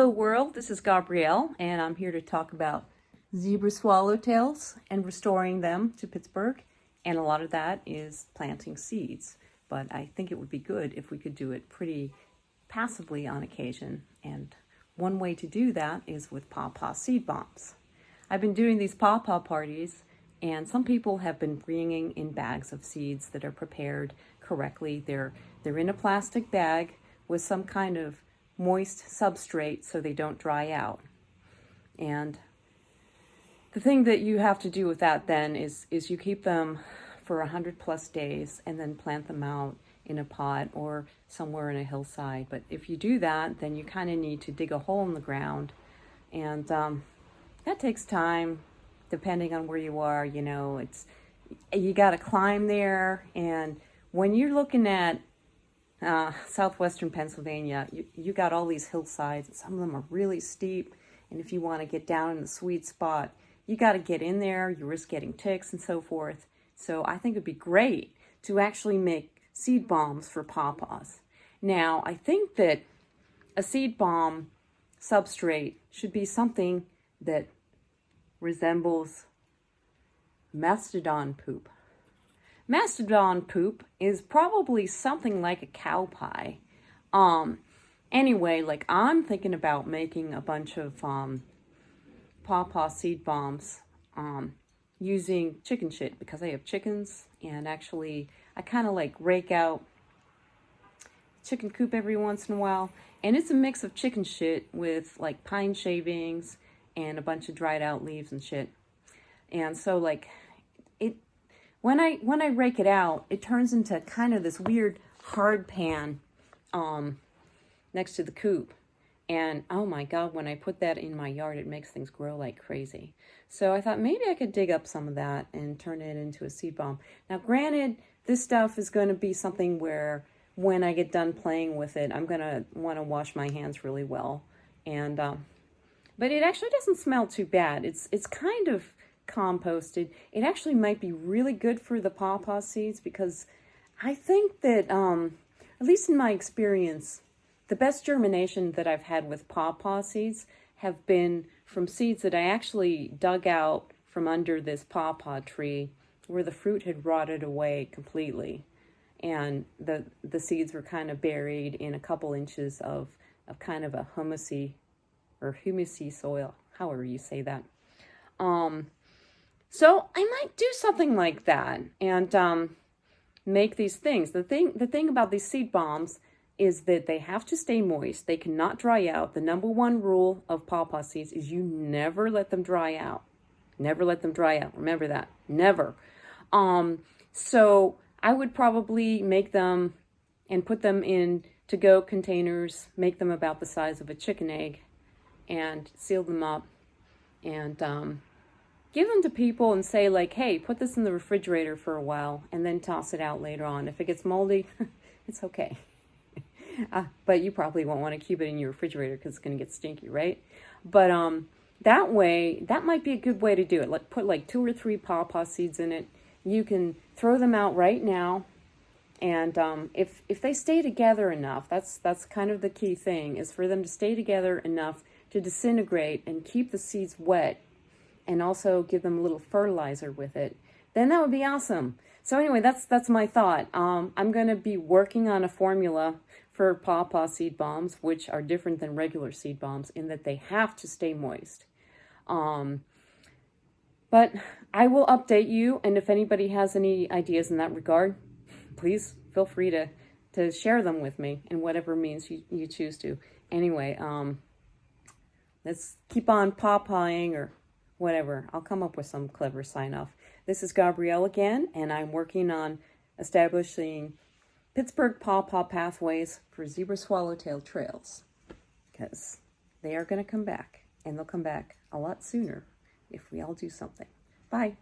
Hello world, this is Gabrielle, and I'm here to talk about zebra swallowtails and restoring them to Pittsburgh. And a lot of that is planting seeds, but I think it would be good if we could do it pretty passively on occasion. And one way to do that is with Pawpaw seed bombs. I've been doing these Pawpaw parties, and some people have been bringing in bags of seeds that are prepared correctly. They're in a plastic bag with some kind of moist substrate so they don't dry out. And the thing that you have to do with that then is you keep them for 100+ days and then plant them out in a pot or somewhere in a hillside. But if you do that, then you kind of need to dig a hole in the ground, and that takes time depending on where you are. You know, you got to climb there, and when you're looking at southwestern Pennsylvania, you got all these hillsides, and some of them are really steep, and if you want to get down in the sweet spot, you got to get in there, you risk getting ticks and so forth. So I think it'd be great to actually make seed bombs for pawpaws. Now, I think that a seed bomb substrate should be something that resembles mastodon poop. Mastodon poop is probably something like a cow pie. Anyway, like I'm thinking about making a bunch of pawpaw seed bombs using chicken shit because I have chickens, and actually I kind of like rake out chicken coop every once in a while, and it's a mix of chicken shit with like pine shavings and a bunch of dried out leaves and shit. And so like when I rake it out, it turns into kind of this weird hard pan next to the coop. And oh my God, when I put that in my yard, it makes things grow like crazy. So I thought maybe I could dig up some of that and turn it into a seed bomb. Now granted, this stuff is going to be something where when I get done playing with it, I'm going to want to wash my hands really well. And but it actually doesn't smell too bad. It's kind of composted. It actually might be really good for the pawpaw seeds, because I think that, at least in my experience, the best germination that I've had with pawpaw seeds have been from seeds that I actually dug out from under this pawpaw tree where the fruit had rotted away completely. And the seeds were kind of buried in a couple inches of kind of a humusy soil, however you say that. So I might do something like that and make these things. The thing about these seed bombs is that they have to stay moist. They cannot dry out. The number one rule of pawpaw seeds is you never let them dry out. Never let them dry out. Remember that. Never. So I would probably make them and put them in to-go containers, make them about the size of a chicken egg, and seal them up and give them to people and say like, hey, put this in the refrigerator for a while and then toss it out later on. If it gets moldy, it's okay. But you probably won't want to keep it in your refrigerator because it's going to get stinky, right? But that way, that might be a good way to do it. Like put like 2 or 3 pawpaw seeds in it. You can throw them out right now. And if they stay together enough, that's kind of the key thing, is for them to stay together enough to disintegrate and keep the seeds wet, and also give them a little fertilizer with it, then that would be awesome. So anyway, that's my thought. I'm going to be working on a formula for pawpaw seed bombs, which are different than regular seed bombs in that they have to stay moist. But I will update you, and if anybody has any ideas in that regard, please feel free to share them with me in whatever means you choose to. Anyway, let's keep on pawpawing or whatever. I'll come up with some clever sign-off. This is Gabrielle again, and I'm working on establishing Pittsburgh pawpaw pathways for zebra swallowtail trails, because they are going to come back, and they'll come back a lot sooner if we all do something. Bye.